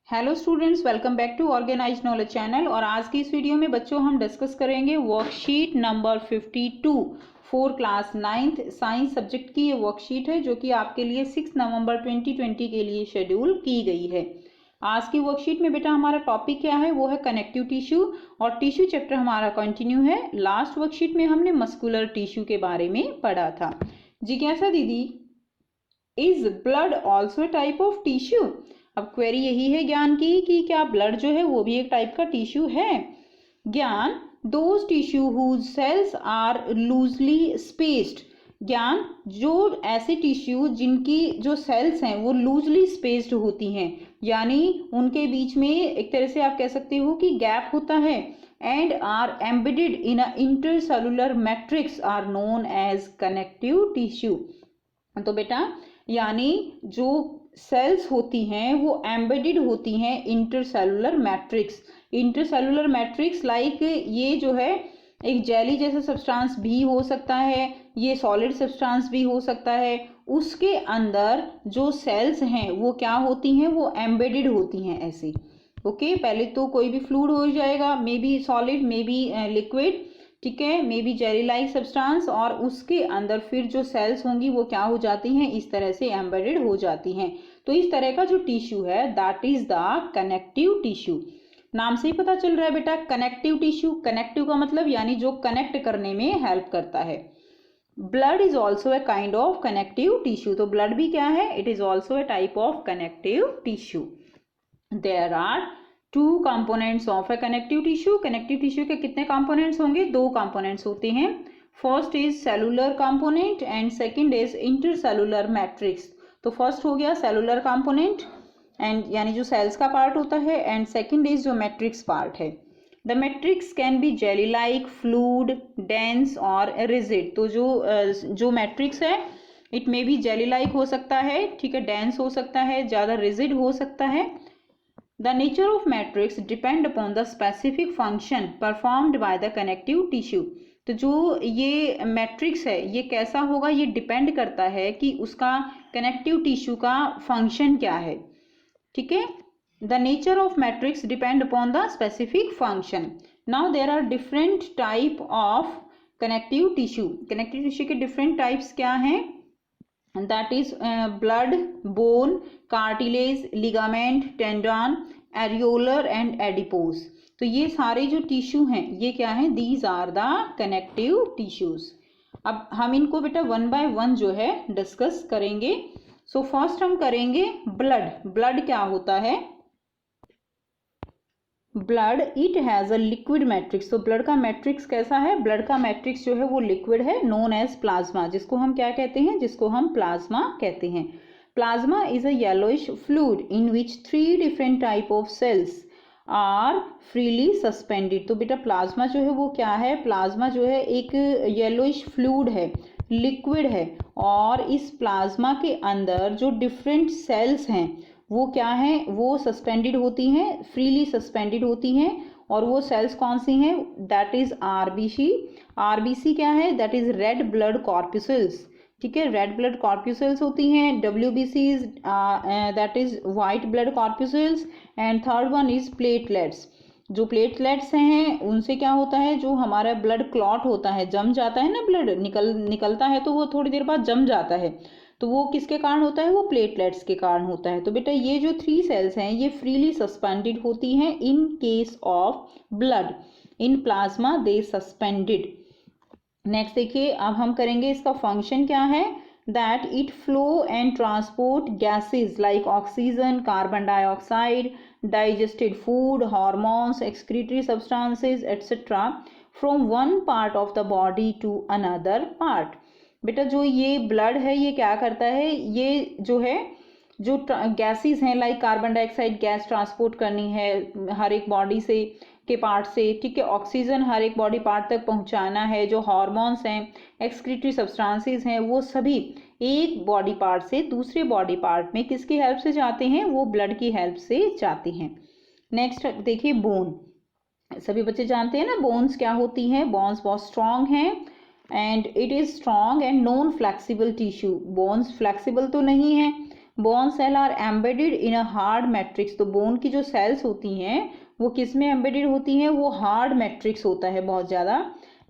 Hello students, welcome back to organise knowledge channel. और आज की इस वीडियो में बच्चों हम डिस्कस करेंगे worksheet number 52 for class 9th science subject की। ये वर्कशीट है जो कि आपके लिए 6 नवंबर 2020 के लिए शेड्यूल की गई है। आज की वर्कशीट में बेटा हमारा टॉपिक क्या है, वो है कनेक्टिव टिश्यू और टिश्यू चैप्टर हमारा कंटिन्यू है। लास्ट वर्कशीट में हमने मस्कुलर टिश्यू के बारे में पढ़ा था। जिज्ञासा दीदी, is blood also type of tissue? अब क्वेरी यही है ज्ञान की कि क्या ब्लड जो है वो भी एक टाइप का टिश्यू है? ज्ञान, those tissue whose cells are loosely spaced. ज्ञान, जो ऐसे टिश्यू जिनकी जो सेल्स हैं वो लूजली स्पेस्ड होती हैं, यानी उनके बीच में एक तरह से आप कह सकते हो कि गैप होता है, and are embedded in a intercellular matrix are known as connective tissue. तो बेटा यानी जो सेल्स होती हैं वो एम्बेडेड होती हैं intercellular matrix. Intercellular matrix like ये जो है एक जेली जैसा सब्सटेंस भी हो सकता है, ये सॉलिड सब्सटेंस भी हो सकता है। उसके अंदर जो सेल्स हैं वो क्या होती हैं, वो एम्बेडेड होती हैं ऐसे। ओके, पहले तो कोई भी फ्लूइड हो जाएगा, may be solid may be liquid, ठीक है, may be jelly like substance, और उसके अंदर फिर जो सेल्स होंगी वो क्या हो जाती हैं, इस तरह से एम्बेडेड हो जाती हैं। तो इस तरह का जो टिश्यू है that is the connective tissue. नाम से ही पता चल रहा है बेटा, कनेक्टिव टिश्यू। कनेक्टिव का मतलब यानी जो कनेक्ट करने में हेल्प करता है। Blood is also a kind of connective tissue. तो ब्लड भी क्या है, it is also a type of connective tissue. There are two components of a connective tissue. Connective tissue के कितने कंपोनेंट्स होंगे? दो कंपोनेंट्स होते हैं। First is cellular component and second is intercellular matrix. तो फर्स्ट हो गया सेलुलर कंपोनेंट एंड यानी जो सेल्स का पार्ट होता है, एंड सेकंड इज जो मैट्रिक्स पार्ट है। The matrix can be jelly like, fluid, dense और रिजिड। तो जो मैट्रिक्स है it may be jelly like हो सकता है, ठीक है, डेंस हो सकता है, ज़्यादा रिजिड हो सकता है। The nature of matrix depend upon the specific function performed by the connective tissue. तो जो ये मैट्रिक्स है ये कैसा होगा, ये डिपेंड करता है कि उसका कनेक्टिव टिश्यू का फंक्शन क्या है, ठीक है। The nature of matrix depend upon the specific function. Now there are different type of connective tissue. Connective tissue के डिफरेंट टाइप्स क्या हैं? that is blood, bone, cartilage, ligament, tendon, areolar and adipose। तो ये सारे जो tissue हैं ये क्या हैं? these are the connective tissues। अब हम इनको बेटा वन बाय वन जो है डिस्कस करेंगे। सो फर्स्ट हम करेंगे ब्लड। ब्लड क्या होता है? Blood it has a liquid matrix. तो ब्लड का मैट्रिक्स कैसा है? ब्लड का मैट्रिक्स जो है वो लिक्विड है, नोन एज प्लाज्मा, जिसको हम क्या कहते हैं? जिसको हम प्लाज्मा कहते हैं। Plasma is a yellowish fluid in which 3 different type of cells are freely suspended. तो बेटा प्लाज्मा जो है वो क्या है? प्लाज्मा जो है एक येलोइश फ्लूइड है, लिक्विड है, और इस प्लाज्मा के अंदर जो डिफरेंट सेल्स हैं वो क्या है? वो सस्पेंडेड होती हैं, फ्रीली सस्पेंडेड होती हैं। और वो सेल्स कौन सी हैं? That is RBC. आरबीसी क्या है? That is red blood corpuscles, ठीक है, रेड ब्लड कॉर्प्यूसल्स होती हैं। WBC is that is white blood corpuscles. And third one is platelets. जो प्लेटलेट्स हैं उनसे क्या होता है? जो हमारा ब्लड क्लॉट होता है, जम जाता है ना, ब्लड निकलता है तो वो थोड़ी देर बाद जम जाता है, तो वो किसके कारण होता है? वो प्लेटलेट्स के कारण होता है। तो बेटा ये जो 3 सेल्स हैं ये फ्रीली सस्पेंडेड होती हैं in case of blood. In plasma they suspended. Next देखिए, अब हम करेंगे इसका फंक्शन क्या है। That it flow and transport gases like oxygen, carbon dioxide, digested food, hormones, excretory substances etcetera from one part of the body to another part. बेटा जो ये ब्लड है ये क्या करता है? ये जो है जो गैसेस हैं like carbon dioxide gas transport करनी है हर एक बॉडी से के पार्ट से, ठीक है, ऑक्सीजन हर एक बॉडी पार्ट तक पहुंचाना है, जो हार्मोन्स हैं, एक्सक्रीटरी सब्सटेंसेस हैं, वो सभी एक बॉडी पार्ट से दूसरे बॉडी पार्ट में किसकी हेल्प से जाते हैं? वो ब्लड की हेल्प से जाते हैं। नेक्स्ट देखिए बोन। सभी बच्चे जानते हैं ना बोन्स क्या होती हैं? बोन्स बहुत स्ट्रांग हैं and it is strong and non flexible tissue. Bones flexible तो नहीं है, bone cell are embedded in a hard matrix. तो बोन की जो सेल्स होती हैं वो किस में एम्बेडेड होती हैं, वो हार्ड मैट्रिक्स होता है बहुत ज़्यादा,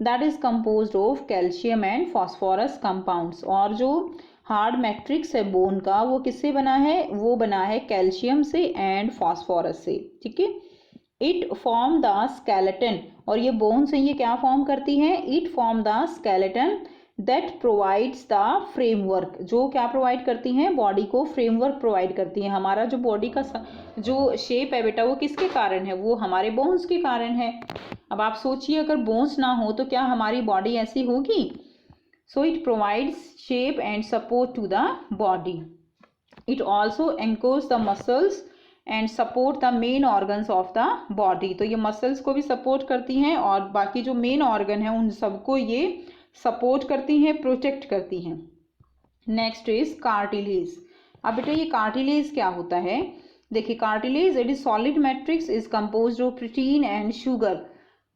that is composed of calcium and phosphorus compounds. और जो हार्ड मैट्रिक्स है बोन का वो किससे बना है, वो बना है कैल्शियम से एंड फॉस्फोरस से, ठीक है। इट फॉर्म द स्केलेटन, और ये बोन्स हैं ये क्या फॉर्म करती हैं, it form the skeleton that provides the framework, जो क्या प्रोवाइड करती हैं, बॉडी को फ्रेमवर्क प्रोवाइड करती हैं। हमारा जो बॉडी का जो शेप है बेटा वो किसके कारण है, वो हमारे बोन्स के कारण है। अब आप सोचिए अगर बोन्स ना हो तो क्या हमारी बॉडी ऐसी होगी। So it provides shape and support to the body. It also anchors the muscles and support the main organs of the body. तो ये मसल्स को भी सपोर्ट करती हैं और बाकी जो मेन ऑर्गन है उन सबको ये सपोर्ट करती हैं, प्रोटेक्ट करती हैं। Next is cartilage. अब बेटा ये कार्टिलेज क्या होता है, देखिए cartilage it is solid matrix is composed of protein and sugar.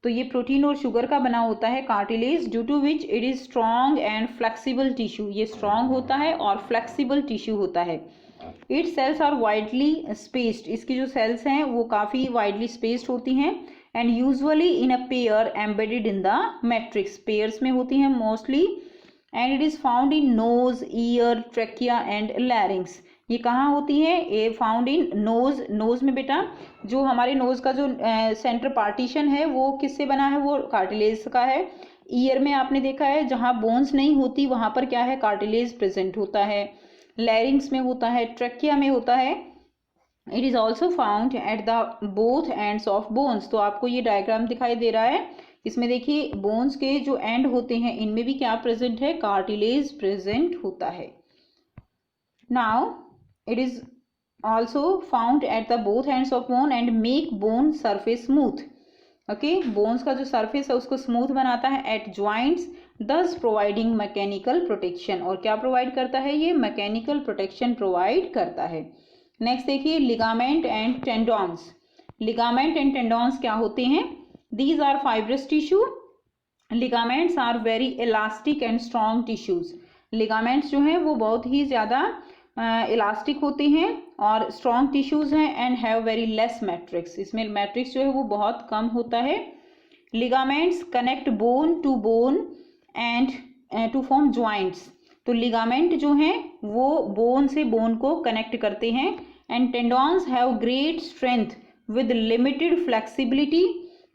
तो ये प्रोटीन और शुगर का बना होता है cartilage, due to which it is strong and flexible tissue. ये स्ट्रॉन्ग होता है और फ्लेक्सिबल टिश्यू होता है। It cells are widely spaced, इसकी जो सेल्स हैं वो काफ़ी वाइडली स्पेस्ड होती हैं and usually in a pair embedded in the matrix, pairs में होती हैं mostly. And it is found in knows, year, trachea and लैरिंग्स। ये कहाँ होती है, ये फाउंड इन नोज। नोज में बेटा जो हमारे नोज का जो सेंटर पार्टीशन है वो किससे बना है, वो कार्टिलेज का है। ईयर में आपने देखा है जहाँ बोन्स नहीं होती वहाँ पर क्या है, कार्टिलेज प्रेजेंट होता है। लैरिंग्स में होता है, ट्रेकिया में होता है। It is also found at the both ends of bones. तो आपको ये डायग्राम दिखाई दे रहा है, इसमें देखिए बोन्स के जो एंड होते हैं इनमें भी क्या प्रेजेंट है, कार्टिलेज प्रेजेंट होता है। Now it is also found at the both ends of bone and make bone surface smooth. Okay, bones का जो सरफेस है उसको स्मूथ बनाता है एट ज्वाइंट्स, दस प्रोवाइडिंग मैकेनिकल प्रोटेक्शन। और क्या प्रोवाइड करता है, ये मैकेनिकल प्रोटेक्शन प्रोवाइड करता है। नेक्स्ट देखिए ligament and tendons. Ligament and tendons क्या होते हैं, these are fibrous tissue. Ligaments are very elastic and strong tissues. Ligaments जो हैं वो बहुत ही ज़्यादा इलास्टिक होते हैं और स्ट्रॉन्ग टिश्यूज हैं and have very less matrix. इसमें मैट्रिक्स जो है वो बहुत कम होता है। Ligaments connect bone to bone and to form joints. तो लिगामेंट जो हैं वो बोन से बोन को कनेक्ट करते हैं। And tendons have great strength with limited flexibility.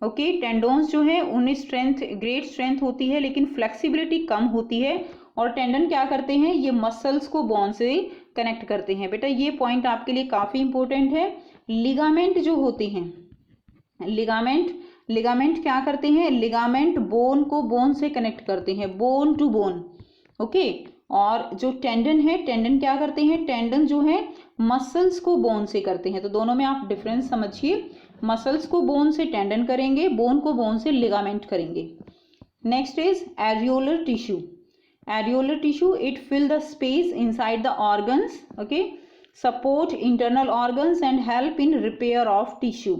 Okay, tendons जो है उनमें स्ट्रेंथ, ग्रेट स्ट्रेंथ होती है लेकिन फ्लेक्सिबिलिटी कम होती है। और टेंडन क्या करते हैं, ये मसल्स को बोन से कनेक्ट करते हैं। बेटा ये पॉइंट आपके लिए काफ़ी इंपॉर्टेंट है। लिगामेंट जो होते हैं, लिगामेंट क्या करते हैं, लिगामेंट बोन को बोन से कनेक्ट करते हैं, बोन टू बोन। ओके, और जो टेंडन है, टेंडन क्या करते हैं, टेंडन जो है मसल्स को बोन से करते हैं। तो दोनों में आप डिफरेंस समझिए, मसल्स को बोन से टेंडन करेंगे, बोन को बोन से लिगामेंट करेंगे। Next is areolar tissue. Areolar tissue it fill the space inside the organs, okay, support internal organs and help in repair of tissue.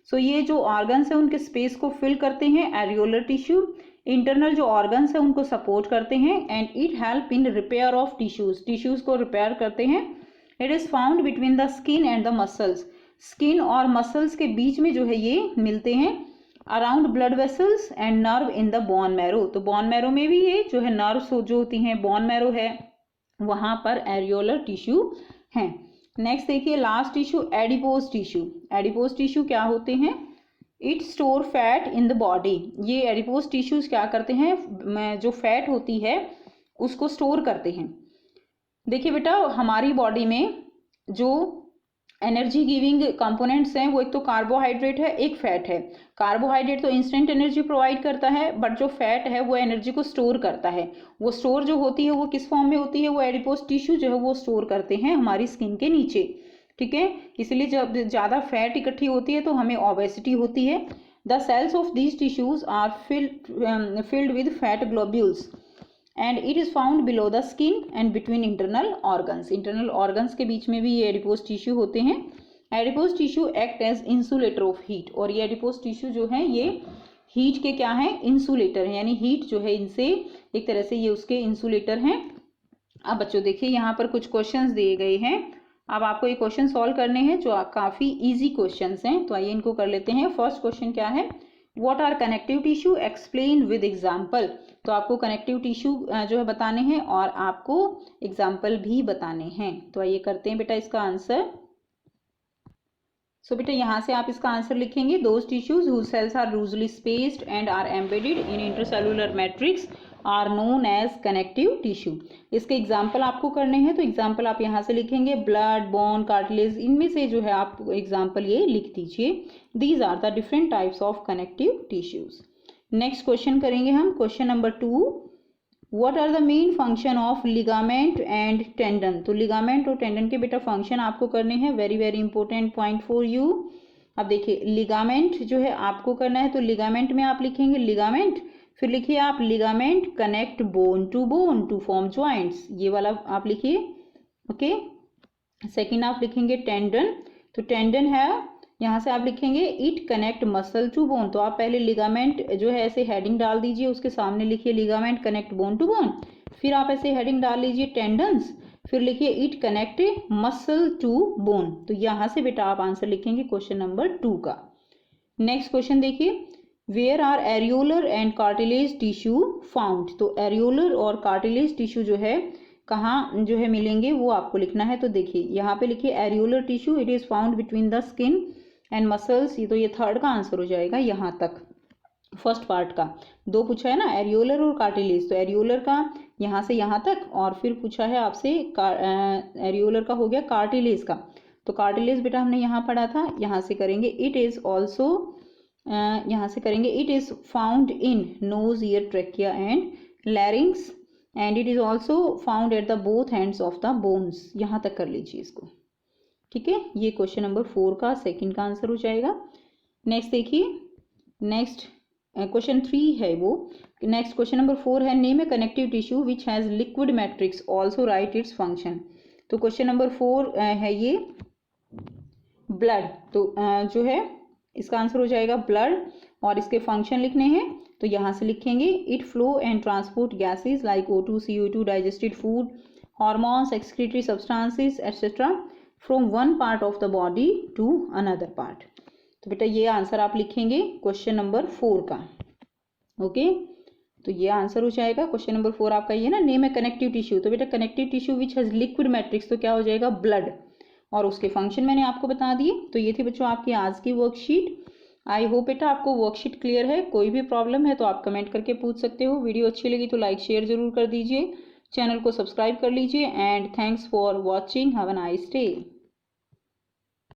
So ये जो organs है उनके स्पेस को फिल करते हैं एरियोलर टिश्यू। इंटरनल जो organs है उनको सपोर्ट करते हैं and it help in repair of tissues, tissues को रिपेयर करते हैं। It is found between the skin and the muscles. Skin और मसल्स के बीच में जो है ये मिलते हैं। Around blood vessels and nerve in the bone marrow. तो बोन मैरो में भी ये जो है नर्व्स जो होती हैं, बोन मैरो है वहाँ पर एरियोलर टिश्यू हैं। नेक्स्ट देखिए last tissue adipose tissue. Adipose tissue क्या होते हैं, it store fat in the body. ये एडिपोज टिश्यूज क्या करते हैं, जो फैट होती है उसको स्टोर करते हैं। देखिए बेटा हमारी बॉडी में जो एनर्जी गिविंग कंपोनेंट्स हैं वो एक तो कार्बोहाइड्रेट है, एक फैट है। कार्बोहाइड्रेट तो इंस्टेंट एनर्जी प्रोवाइड करता है, बट जो फैट है वो एनर्जी को स्टोर करता है। वो स्टोर जो होती है वो किस फॉर्म में होती है, वो एडिपोज टिश्यू जो है वो स्टोर करते हैं हमारी स्किन के नीचे, ठीक है। इसलिए जब ज़्यादा फैट इकट्ठी होती है तो हमें ओबेसिटी होती है। The cells of these tissues are filled with fat globules and it is found below the skin and between internal organs. Internal organs के बीच में भी ये एडिपोज टिश्यू होते हैं। Adipose tissue act as insulator of heat. और ये adipose tissue जो है ये हीट के क्या है, इंसुलेटर है, यानी हीट जो है इनसे एक तरह से ये उसके इंसुलेटर हैं। अब बच्चों देखिए यहाँ पर कुछ क्वेश्चंस दिए गए हैं। अब आपको ये क्वेश्चन सॉल्व करने हैं जो काफ़ी इजी क्वेश्चंस हैं, तो आइए इनको कर लेते हैं। फर्स्ट क्वेश्चन क्या है, what are connective tissue, explain with example. तो आपको कनेक्टिव टिश्यू जो है बताने हैं और आपको एग्जाम्पल भी बताने हैं। तो आइए करते हैं बेटा इसका आंसर। सो बेटा यहाँ से आप इसका आंसर लिखेंगे, those tissues whose cells are loosely spaced and are embedded in intercellular matrix are known as connective tissue. इसके एग्जाम्पल आपको करने हैं, तो एग्जाम्पल आप यहाँ से लिखेंगे ब्लड, बोन, कार्टिलेज, इनमें से जो है आप एग्जाम्पल ये लिख दीजिए। These are the different types of connective tissues. Next question करेंगे हम, question number 2, what are the main function of ligament and tendon. तो लिगामेंट और टेंडन के बेटा फंक्शन आपको करने हैं, very very important point for you. अब देखिए लिगामेंट जो है आपको करना है, तो लिगामेंट में आप लिखेंगे लिगामेंट, फिर लिखिए आप ligament connect bone to form joints, ये वाला आप लिखिए, ओके। सेकेंड आप लिखेंगे टेंडन, तो टेंडन है, यहाँ से आप लिखेंगे it connect muscle to bone. तो आप पहले लिगामेंट जो है ऐसे हेडिंग डाल दीजिए, उसके सामने लिखिए ligament connect bone to bone, फिर आप ऐसे हेडिंग डाल लीजिए टेंडन्स, फिर लिखिए it connect muscle to bone. तो यहाँ से बेटा आप आंसर लिखेंगे क्वेश्चन नंबर 2 का। नेक्स्ट क्वेश्चन देखिए, where are areolar and cartilage tissue found. तो एरियोलर और कार्टिलेज टिश्यू जो है कहाँ जो है मिलेंगे वो आपको लिखना है। तो देखिए यहाँ पे लिखिए areolar tissue, it is found between the skin and muscles. ये तो ये थर्ड का आंसर हो जाएगा यहाँ तक, फर्स्ट पार्ट का। दो पूछा है ना, एरियोलर और कार्टिलेज, तो एरियोलर का यहाँ से यहाँ तक, और फिर पूछा है आपसे एरियोलर का हो गया कार्टिलेज का। तो कार्टिलेज बेटा हमने यहाँ पढ़ा था, यहाँ से करेंगे इट इज ऑल्सो, यहाँ से करेंगे it is found in knows, year, trachea and लैरिंग्स and it is also found at the both ends of the bones. यहाँ तक कर लीजिए इसको, ठीक है। ये क्वेश्चन नंबर 4 का सेकंड का आंसर हो जाएगा। नेक्स्ट देखिए, नेक्स्ट क्वेश्चन 3 है वो। नेक्स्ट क्वेश्चन नंबर 4 है, name A connective tissue which has liquid matrix, also right its function. तो क्वेश्चन नंबर 4 है ये ब्लड, तो जो है इसका आंसर हो जाएगा ब्लड, और इसके फंक्शन लिखने हैं, तो यहाँ से लिखेंगे it flow and transport gases like O2, CO2, digested food, hormones, excretory substances etcetera from one part of the body to another part. तो बेटा ये आंसर आप लिखेंगे क्वेश्चन नंबर 4 का, ओके। तो ये आंसर हो जाएगा क्वेश्चन नंबर 4 आपका, ये ना नेम ए कनेक्टिव टिश्यू। तो बेटा connective tissue which has liquid matrix, तो क्या हो जाएगा ब्लड, और उसके फंक्शन मैंने आपको बता दिए। तो ये थी बच्चों आपकी आज की वर्कशीट। आई होप बेटा आपको वर्कशीट क्लियर है। कोई भी प्रॉब्लम है तो आप कमेंट करके पूछ सकते हो। वीडियो अच्छी लगी तो लाइक शेयर जरूर कर दीजिए, चैनल को सब्सक्राइब कर लीजिए, and thanks for watching, have a nice day.